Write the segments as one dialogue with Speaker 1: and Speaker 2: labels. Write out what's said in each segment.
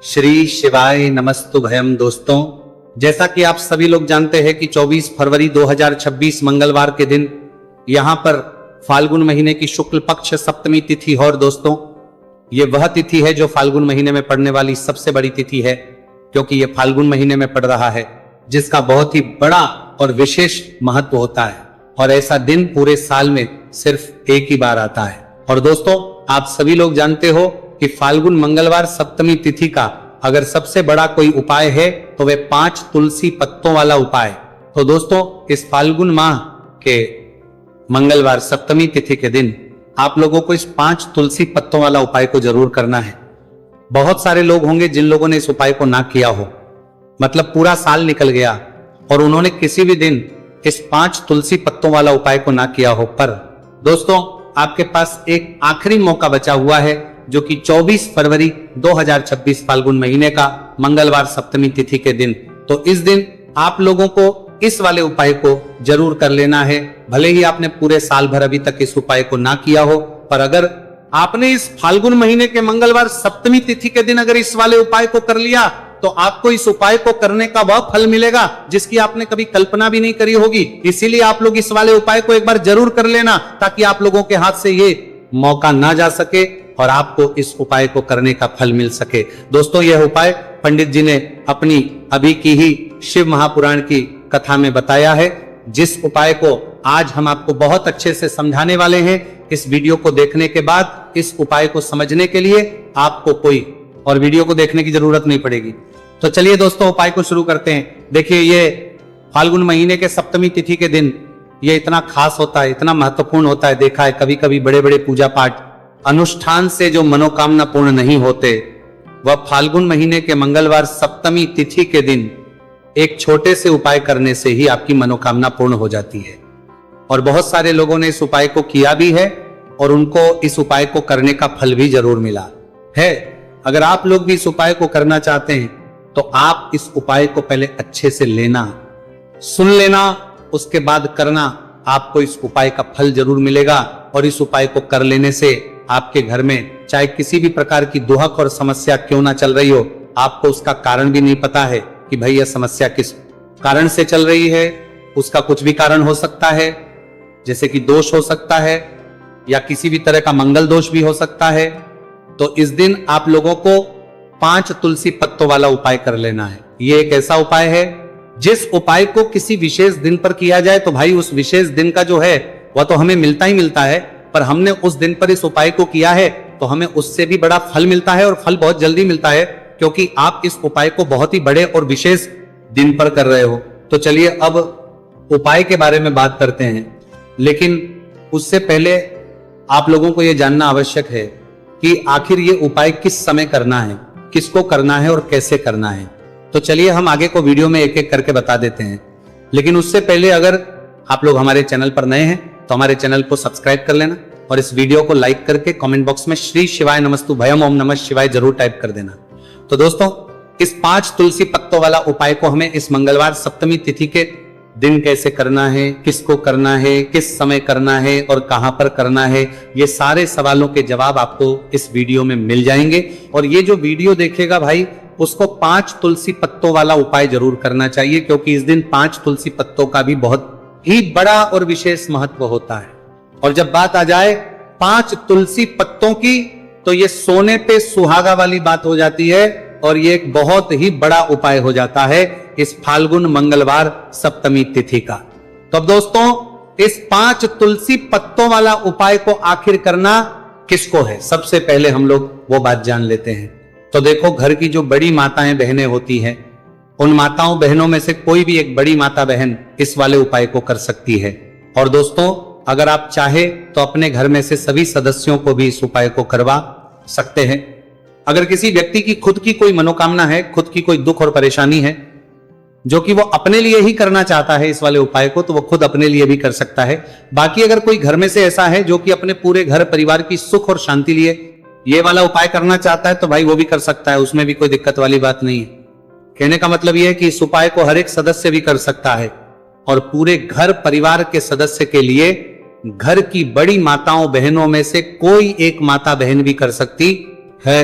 Speaker 1: श्री शिवाय नमस्तुभयम। दोस्तों, जैसा कि आप सभी लोग जानते हैं कि 24 फरवरी 2026 मंगलवार के दिन यहां पर फाल्गुन महीने की शुक्ल पक्ष सप्तमी तिथि है। और दोस्तों, ये वह तिथि है जो फाल्गुन महीने में पड़ने वाली सबसे बड़ी तिथि है, क्योंकि ये फाल्गुन महीने में पड़ रहा है, जिसका बहुत ही बड़ा और विशेष महत्व होता है। और ऐसा दिन पूरे साल में सिर्फ एक ही बार आता है। और दोस्तों, आप सभी लोग जानते हो कि फाल्गुन मंगलवार सप्तमी तिथि का अगर सबसे बड़ा कोई उपाय है तो वह 5 तुलसी पत्तों वाला उपाय। तो दोस्तों, इस फाल्गुन माह के मंगलवार सप्तमी तिथि के दिन आप लोगों को इस 5 तुलसी पत्तों वाला उपाय को जरूर करना है। बहुत सारे लोग होंगे जिन लोगों ने इस उपाय को ना किया हो, मतलब पूरा साल निकल गया और उन्होंने किसी भी दिन इस 5 तुलसी पत्तों वाला उपाय को ना किया हो। पर दोस्तों, आपके पास एक आखिरी मौका बचा हुआ है, जो कि 24 फरवरी 2026 फाल्गुन महीने का मंगलवार सप्तमी तिथि के दिन। तो इस दिन आप लोगों को इस वाले उपाय को जरूर कर लेना है। भले ही आपने पूरे साल भर अभी तक इस उपाय को ना किया हो, पर अगर आपने इस फाल्गुन महीने के मंगलवार सप्तमी तिथि के दिन अगर इस वाले उपाय को कर लिया, तो आपको इस उपाय को करने का वह फल मिलेगा जिसकी आपने कभी कल्पना भी नहीं करी होगी। इसीलिए आप लोग इस वाले उपाय को एक बार जरूर कर लेना, ताकि आप लोगों के हाथ से ये मौका ना जा सके और आपको इस उपाय को करने का फल मिल सके। दोस्तों, यह उपाय पंडित जी ने अपनी अभी की ही शिव महापुराण की कथा में बताया है, जिस उपाय को आज हम आपको बहुत अच्छे से समझाने वाले हैं। इस वीडियो को देखने के बाद इस उपाय को समझने के लिए आपको कोई और वीडियो को देखने की जरूरत नहीं पड़ेगी। तो चलिए दोस्तों, उपाय को शुरू करते हैं। देखिए, ये फाल्गुन महीने के सप्तमी तिथि के दिन ये इतना खास होता है, इतना महत्वपूर्ण होता है। देखा है कभी कभी बड़े बड़े पूजा पाठ अनुष्ठान से जो मनोकामना पूर्ण नहीं होते, वह फाल्गुन महीने के मंगलवार सप्तमी तिथि के दिन एक छोटे से उपाय करने से ही आपकी मनोकामना पूर्ण हो जाती है। और बहुत सारे लोगों ने इस उपाय को किया भी है और उनको इस उपाय को करने का फल भी जरूर मिला है। अगर आप लोग भी इस उपाय को करना चाहते हैं तो आप इस उपाय को पहले अच्छे से लेना, सुन लेना, उसके बाद करना। आपको इस उपाय का फल जरूर मिलेगा। और इस उपाय को कर लेने से आपके घर में चाहे किसी भी प्रकार की दुहक और समस्या क्यों ना चल रही हो, आपको उसका कारण भी नहीं पता है कि भाई यह समस्या किस कारण से चल रही है। उसका कुछ भी कारण हो सकता है, जैसे कि दोष हो सकता है या किसी भी तरह का मंगल दोष भी हो सकता है। तो इस दिन आप लोगों को 5 तुलसी पत्तों वाला उपाय कर लेना है। ये एक ऐसा उपाय है जिस उपाय को किसी विशेष दिन पर किया जाए तो भाई उस विशेष दिन का जो है वह तो हमें मिलता ही मिलता है, पर हमने उस दिन पर इस उपाय को किया है तो हमें उससे भी बड़ा फल मिलता है, और फल बहुत जल्दी मिलता है, क्योंकि आप इस उपाय को बहुत ही बड़े और विशेष दिन पर कर रहे हो। तो चलिए अब उपाय के बारे में बात करते हैं, लेकिन उससे पहले आप लोगों को यह जानना आवश्यक है कि आखिर ये उपाय किस समय करना है, किसको करना है और कैसे करना है। तो चलिए हम आगे को वीडियो में एक एक करके बता देते हैं। लेकिन उससे पहले अगर आप लोग हमारे चैनल पर नए हैं तो हमारे चैनल को सब्सक्राइब कर लेना और इस वीडियो को लाइक करके कमेंट बॉक्स में श्री शिवाय नमस्तुभयम ओम नमः शिवाय जरूर टाइप कर देना। तो दोस्तों, इस 5 तुलसी पत्तों वाला उपाय को हमें इस मंगलवार सप्तमी तिथि के दिन कैसे करना है, किसको करना है, किस समय करना है और कहां पर करना है, ये सारे सवालों के जवाब आपको इस वीडियो में मिल जाएंगे। और ये जो वीडियो देखेगा भाई, उसको 5 तुलसी पत्तों वाला उपाय जरूर करना चाहिए, क्योंकि इस दिन 5 तुलसी पत्तों का भी बहुत ही बड़ा और विशेष महत्व होता है। और जब बात आ जाए 5 तुलसी पत्तों की, तो ये सोने पे सुहागा वाली बात हो जाती है और ये एक बहुत ही बड़ा उपाय हो जाता है इस फाल्गुन मंगलवार सप्तमी तिथि का। तो अब दोस्तों, इस 5 तुलसी पत्तों वाला उपाय को आखिर करना किसको है, सबसे पहले हम लोग वो बात जान लेते हैं। तो देखो, घर की जो बड़ी माताएं बहनें होती हैं, उन माताओं बहनों में से कोई भी एक बड़ी माता बहन इस वाले उपाय को कर सकती है। और दोस्तों, अगर आप चाहे तो अपने घर में से सभी सदस्यों को भी इस उपाय को करवा सकते हैं। अगर किसी व्यक्ति की खुद की कोई मनोकामना है, खुद की कोई दुख और परेशानी है जो कि वो अपने लिए ही करना चाहता है इस वाले उपाय को, तो वो खुद अपने लिए भी कर सकता है। बाकी अगर कोई घर में से ऐसा है जो कि अपने पूरे घर परिवार की सुख और शांति लिए ये वाला उपाय करना चाहता है, तो भाई वो भी कर सकता है, उसमें भी कोई दिक्कत वाली बात नहीं है। कहने का मतलब यह है कि इस उपाय को हर एक सदस्य भी कर सकता है और पूरे घर परिवार के सदस्य के लिए घर की बड़ी माताओं बहनों में से कोई एक माता बहन भी कर सकती है।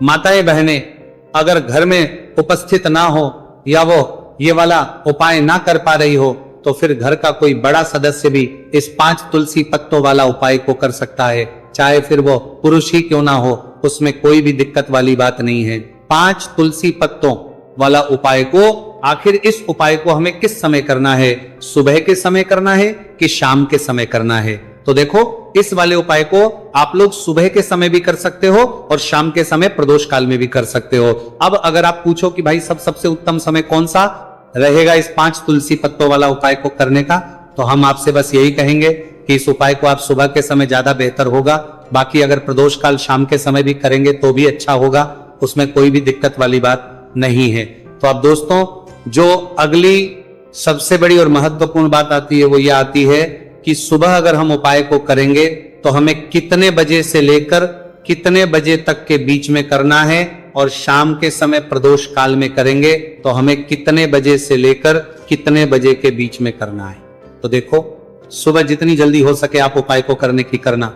Speaker 1: माताएं बहनें अगर घर में उपस्थित ना हो या वो ये वाला उपाय ना कर पा रही हो तो फिर घर का कोई बड़ा सदस्य भी इस 5 तुलसी पत्तों वाला उपाय को कर सकता है, चाहे फिर वो पुरुष ही क्यों ना हो, उसमें कोई भी दिक्कत वाली बात नहीं है। 5 तुलसी पत्तों वाला उपाय को, आखिर इस उपाय को हमें किस समय करना है? सुबह के समय करना है कि शाम के समय करना है? तो देखो, इस वाले उपाय को आप लोग सुबह के समय भी कर सकते हो और शाम के समय प्रदोष काल में भी कर सकते हो। अब अगर आप पूछो कि भाई सबसे उत्तम समय कौन सा रहेगा इस 5 तुलसी पत्तों वाला उपाय को करने का, तो हम आपसे बस यही कहेंगे कि इस उपाय को आप सुबह के समय ज्यादा बेहतर होगा। बाकी अगर प्रदोष काल शाम के समय भी करेंगे तो भी अच्छा होगा, उसमें कोई भी दिक्कत वाली बात नहीं है। तो अब दोस्तों, जो अगली सबसे बड़ी और महत्वपूर्ण बात आती है वो ये आती है कि सुबह अगर हम उपाय को करेंगे तो हमें कितने बजे से लेकर कितने बजे तक के बीच में करना है, और शाम के समय प्रदोष काल में करेंगे तो हमें कितने बजे से लेकर कितने बजे के बीच में करना है। तो देखो, सुबह जितनी जल्दी हो सके आप उपाय को करने की करना।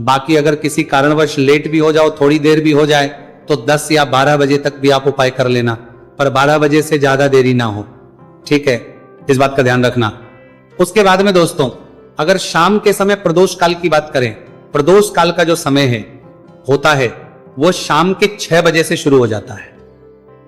Speaker 1: बाकी अगर किसी कारणवश लेट भी हो जाओ, थोड़ी देर भी हो जाए, तो 10 या 12 बजे तक भी आप उपाय कर लेना, पर 12 बजे से ज्यादा देरी ना हो, ठीक है? इस बात का ध्यान रखना। उसके बाद में दोस्तों, अगर शाम के समय प्रदोष काल की बात करें, प्रदोष काल का जो समय होता है वो शाम के 6 बजे से शुरू हो जाता है।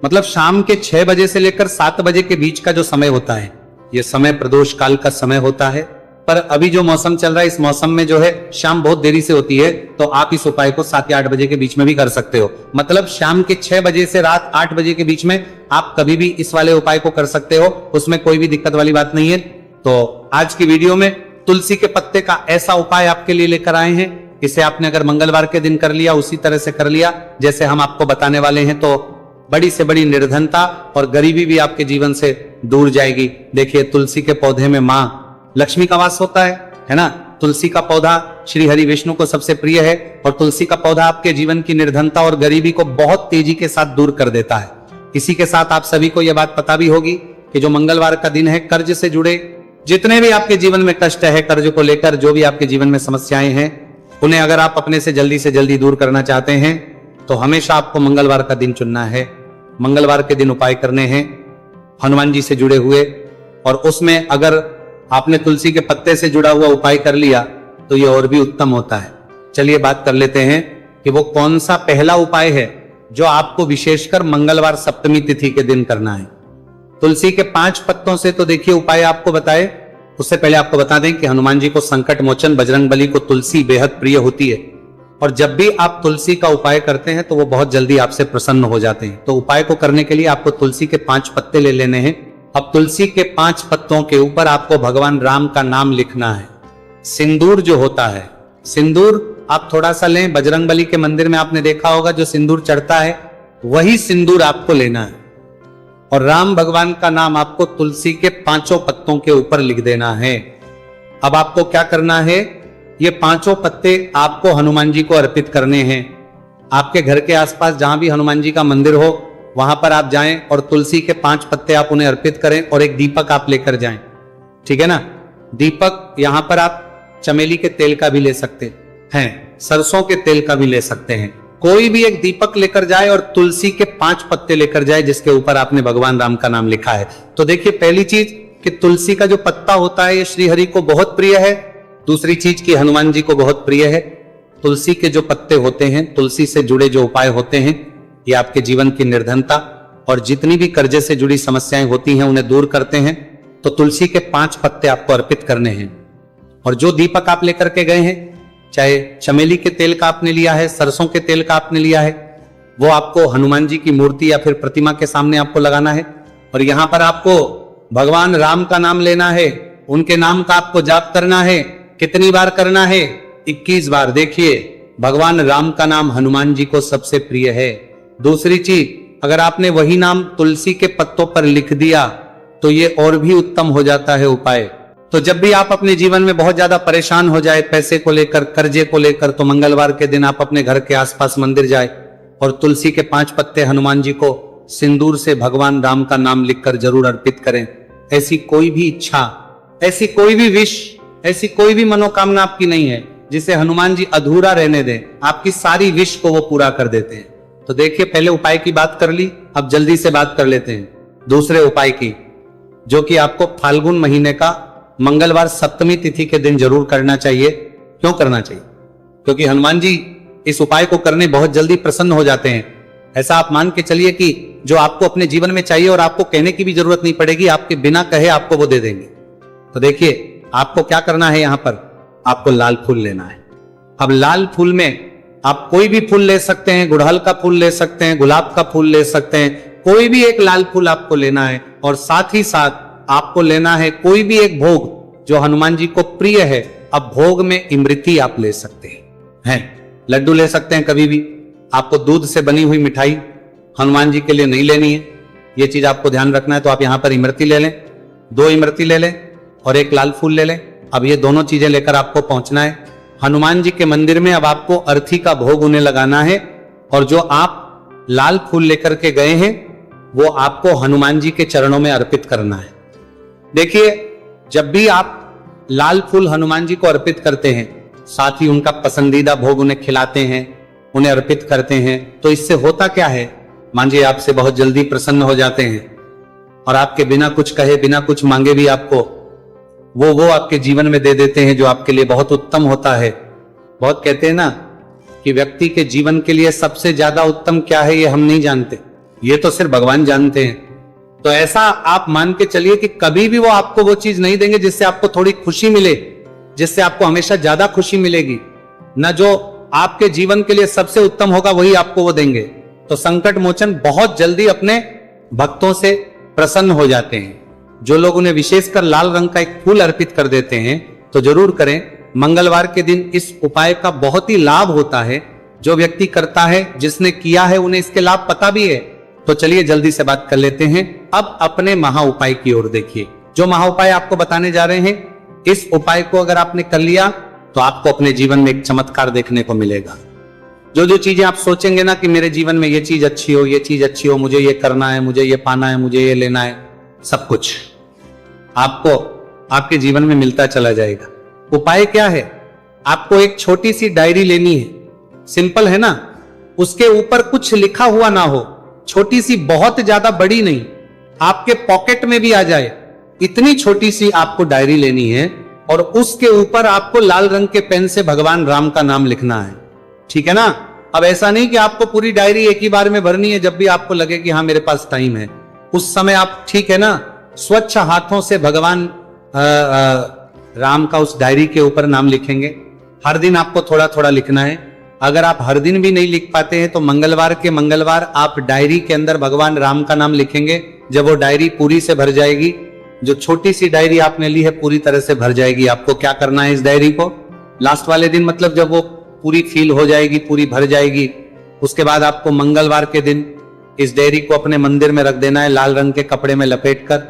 Speaker 1: मतलब शाम के 6 बजे से लेकर 7 बजे के बीच का जो समय होता है, यह समय प्रदोष काल का समय होता है। पर अभी जो मौसम चल रहा है, इस मौसम में जो है शाम बहुत देरी से होती है, तो आप इस उपाय को 7 या 8 बजे के बीच में भी कर सकते हो। मतलब शाम के 6 बजे से रात 8 बजे के बीच में आप कभी भी इस वाले उपाय को कर सकते हो, उसमें कोई भी दिक्कत वाली बात नहीं है। तो आज की वीडियो में तुलसी के पत्ते का ऐसा उपाय आपके लिए लेकर आए हैं। इसे आपने अगर मंगलवार के दिन कर लिया, उसी तरह से कर लिया जैसे हम आपको बताने वाले हैं, तो बड़ी से बड़ी निर्धनता और गरीबी भी आपके जीवन से दूर जाएगी। देखिए, तुलसी के पौधे में मां लक्ष्मी का वास होता है ना? तुलसी का पौधा श्री हरि विष्णु को सबसे प्रिय है, और तुलसी का पौधा आपके जीवन की निर्धनता और गरीबी को बहुत तेजी के साथ दूर कर देता है। इसी के साथ आप सभी को यह बात पता भी होगी कि जो मंगलवार का दिन है, कर्ज से जुड़े जितने भी आपके जीवन में कष्ट है, कर्ज को लेकर जो भी आपके जीवन में समस्याएं हैं, उन्हें अगर आप अपने से जल्दी दूर करना चाहते हैं तो हमेशा आपको मंगलवार का दिन चुनना है। मंगलवार के दिन उपाय करने हैं हनुमान जी से जुड़े हुए, और उसमें अगर आपने तुलसी के पत्ते से जुड़ा हुआ उपाय कर लिया तो ये और भी उत्तम होता है। चलिए बात कर लेते हैं कि वो कौन सा पहला उपाय है जो आपको विशेषकर मंगलवार सप्तमी तिथि के दिन करना है। तुलसी के 5 पत्तों से तो देखिए उपाय आपको बताए, उससे पहले आपको बता दें कि हनुमान जी को संकट मोचन बजरंगबली को तुलसी बेहद प्रिय होती है, और जब भी आप तुलसी का उपाय करते हैं तो वो बहुत जल्दी आपसे प्रसन्न हो जाते हैं। तो उपाय को करने के लिए आपको तुलसी के 5 पत्ते ले लेने हैं। अब तुलसी के 5 पत्तों के ऊपर आपको भगवान राम का नाम लिखना है। सिंदूर जो होता है, सिंदूर आप थोड़ा सा लें। बजरंगबली के मंदिर में आपने देखा होगा जो सिंदूर चढ़ता है, वही सिंदूर आपको लेना है, और राम भगवान का नाम आपको तुलसी के 5 पत्तों के ऊपर लिख देना है। अब आपको क्या करना है, ये 5 पत्ते आपको हनुमान जी को अर्पित करने हैं। आपके घर के आसपास जहां भी हनुमान जी का मंदिर हो वहां पर आप जाएं और तुलसी के 5 पत्ते आप उन्हें अर्पित करें, और एक दीपक आप लेकर जाएं, ठीक है ना? दीपक यहां पर आप चमेली के तेल का भी ले सकते हैं, सरसों के तेल का भी ले सकते हैं। कोई भी एक दीपक लेकर जाए और तुलसी के 5 पत्ते लेकर जाए जिसके ऊपर आपने भगवान राम का नाम लिखा है। तो देखिए, पहली चीज कि तुलसी का जो पत्ता होता है ये श्री हरि को बहुत प्रिय है। दूसरी चीज कि हनुमान जी को बहुत प्रिय है। तुलसी के जो पत्ते होते हैं, तुलसी से जुड़े जो उपाय होते हैं, ये आपके जीवन की निर्धनता और जितनी भी कर्जे से जुड़ी समस्याएं होती हैं उन्हें दूर करते हैं। तो तुलसी के 5 पत्ते आपको अर्पित करने हैं, और जो दीपक आप लेकर के गए हैं, चाहे चमेली के तेल का आपने लिया है, सरसों के तेल का आपने लिया है, वो आपको हनुमान जी की मूर्ति या फिर प्रतिमा के सामने आपको लगाना है, और यहां पर आपको भगवान राम का नाम लेना है। उनके नाम का आपको जाप करना है। कितनी बार करना है? 21 बार। देखिए, भगवान राम का नाम हनुमान जी को सबसे प्रिय है। दूसरी चीज, अगर आपने वही नाम तुलसी के पत्तों पर लिख दिया तो ये और भी उत्तम हो जाता है उपाय। तो जब भी आप अपने जीवन में बहुत ज्यादा परेशान हो जाए पैसे को लेकर, कर्जे को लेकर, तो मंगलवार के दिन आप अपने घर के आसपास मंदिर जाए और तुलसी के 5 पत्ते हनुमान जी को सिंदूर से भगवान राम का नाम लिखकर जरूर अर्पित करें। ऐसी कोई भी इच्छा, ऐसी कोई भी विश, ऐसी कोई भी मनोकामना आपकी नहीं है जिसे हनुमान जी अधूरा रहने दें। आपकी सारी विश को वो पूरा कर देते हैं। तो देखिए, पहले उपाय की बात कर ली, अब जल्दी से बात कर लेते हैं दूसरे उपाय की, जो कि आपको फाल्गुन महीने का मंगलवार सप्तमी तिथि के दिन जरूर करना चाहिए। क्यों करना चाहिए? क्योंकि हनुमान जी इस उपाय को करने बहुत जल्दी प्रसन्न हो जाते हैं। ऐसा आप मान के चलिए कि जो आपको अपने जीवन में चाहिए और आपको कहने की भी जरूरत नहीं पड़ेगी, आपके बिना कहे आपको वो दे देंगे। तो देखिए, आपको क्या करना है, यहां पर आपको लाल फूल लेना है। अब लाल फूल में आप कोई भी फूल ले सकते हैं, गुड़हल का फूल ले सकते हैं, गुलाब का फूल ले सकते हैं, कोई भी एक लाल फूल आपको लेना है। और साथ ही साथ आपको लेना है कोई भी एक भोग जो हनुमान जी को प्रिय है। अब भोग में इमरती आप ले सकते हैं, लड्डू ले सकते हैं कभी भी। आपको दूध से बनी हुई मिठाई हनुमान जी के लिए नहीं लेनी है, यह चीज आपको ध्यान रखना है। तो आप यहां पर इमरती ले लें, 2 इमरती ले लें और एक लाल फूल ले लें। अब ये दोनों चीजें लेकर आपको पहुंचना है हनुमान जी के मंदिर में। अब आपको अर्थी का भोग उन्हें लगाना है और जो आप लाल फूल लेकर के गए हैं वो आपको हनुमान जी के चरणों में अर्पित करना है। देखिए, जब भी आप लाल फूल हनुमान जी को अर्पित करते हैं, साथ ही उनका पसंदीदा भोग उन्हें खिलाते हैं, उन्हें अर्पित करते हैं, तो इससे होता क्या है, मान जी आपसे बहुत जल्दी प्रसन्न हो जाते हैं और आपके बिना कुछ कहे, बिना कुछ मांगे भी आपको वो आपके जीवन में दे देते हैं, जो आपके लिए बहुत उत्तम होता है। बहुत कहते हैं ना कि व्यक्ति के जीवन के लिए सबसे ज्यादा उत्तम क्या है, ये हम नहीं जानते, ये तो सिर्फ भगवान जानते हैं। तो ऐसा आप मान के चलिए कि कभी भी वो आपको वो चीज नहीं देंगे जिससे आपको थोड़ी खुशी मिले, जिससे आपको हमेशा ज्यादा खुशी मिलेगी ना। जो आपके जीवन के लिए सबसे उत्तम होगा वही आपको वो देंगे। तो संकट मोचन बहुत जल्दी अपने भक्तों से प्रसन्न हो जाते हैं। जो लोग उन्हें विशेषकर लाल रंग का एक फूल अर्पित कर देते हैं तो जरूर करें। मंगलवार के दिन इस उपाय का बहुत ही लाभ होता है। जो व्यक्ति करता है, जिसने किया है, उन्हें इसके लाभ पता भी है। तो चलिए जल्दी से बात कर लेते हैं अब अपने महा उपाय की ओर। देखिए, जो महा उपाय आपको बताने जा रहे हैं, इस उपाय को अगर आपने कर लिया तो आपको अपने जीवन में एक चमत्कार देखने को मिलेगा। जो चीजें आप सोचेंगे ना कि मेरे जीवन में ये चीज अच्छी हो, ये चीज अच्छी हो, मुझे ये करना है, मुझे ये पाना है, मुझे ये लेना है, सब कुछ आपको आपके जीवन में मिलता चला जाएगा। उपाय क्या है? आपको एक छोटी सी डायरी लेनी है, सिंपल है ना। उसके ऊपर कुछ लिखा हुआ ना हो, छोटी सी, बहुत ज्यादा बड़ी नहीं, आपके पॉकेट में भी आ जाए, इतनी छोटी सी आपको डायरी लेनी है और उसके ऊपर आपको लाल रंग के पेन से भगवान राम का नाम लिखना है। ठीक है ना। अब ऐसा नहीं कि आपको पूरी डायरी एक ही बार में भरनी है, जब भी आपको लगे कि हाँ मेरे पास टाइम है उस समय आप, ठीक है ना, स्वच्छ हाथों से भगवान राम का उस डायरी के ऊपर नाम लिखेंगे। हर दिन आपको थोड़ा थोड़ा लिखना है। अगर आप हर दिन भी नहीं लिख पाते हैं तो मंगलवार के मंगलवार आप डायरी के अंदर भगवान राम का नाम लिखेंगे। जब वो डायरी पूरी से भर जाएगी, जो छोटी सी डायरी आपने ली है पूरी तरह से भर जाएगी, आपको क्या करना है, इस डायरी को लास्ट वाले दिन, मतलब जब वो पूरी फील हो जाएगी, पूरी भर जाएगी, उसके बाद आपको मंगलवार के दिन इस डायरी को अपने मंदिर में रख देना है, लाल रंग के कपड़े में लपेटकर।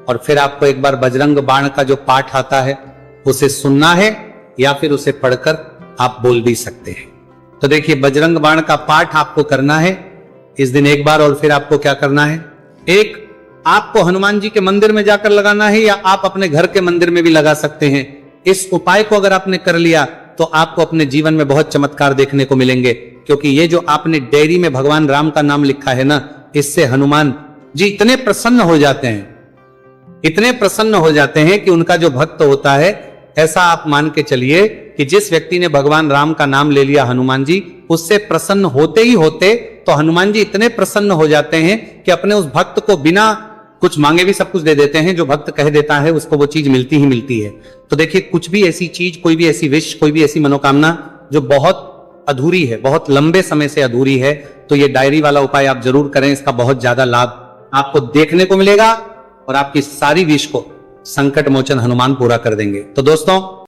Speaker 1: और फिर आपको एक बार बजरंग बाण का जो पाठ आता है उसे सुनना है या फिर उसे पढ़कर आप बोल भी सकते हैं। तो देखिए, बजरंग बाण का पाठ आपको करना है इस दिन एक बार। और फिर आपको क्या करना है, एक आपको हनुमान जी के मंदिर में जाकर लगाना है या आप अपने घर के मंदिर में भी लगा सकते हैं। इस उपाय को अगर आपने कर लिया तो आपको अपने जीवन में बहुत चमत्कार देखने को मिलेंगे, क्योंकि ये जो आपने डायरी में भगवान राम का नाम लिखा है ना, इससे हनुमान जी इतने प्रसन्न हो जाते हैं, इतने प्रसन्न हो जाते हैं कि उनका जो भक्त होता है, ऐसा आप मान के चलिए कि जिस व्यक्ति ने भगवान राम का नाम ले लिया हनुमान जी, उससे प्रसन्न होते ही होते तो हनुमान जी इतने प्रसन्न हो जाते हैं कि अपने उस भक्त को बिना कुछ मांगे भी सब कुछ दे देते हैं। जो भक्त कह देता है उसको वो चीज मिलती ही मिलती है। तो देखिए, कुछ भी ऐसी चीज, कोई भी ऐसी विश, कोई भी ऐसी मनोकामना जो बहुत अधूरी है, बहुत लंबे समय से अधूरी है, तो ये डायरी वाला उपाय आप जरूर करें। इसका बहुत ज्यादा लाभ आपको देखने को मिलेगा और आपकी सारी विश को संकट मोचन हनुमान पूरा कर देंगे। तो दोस्तों,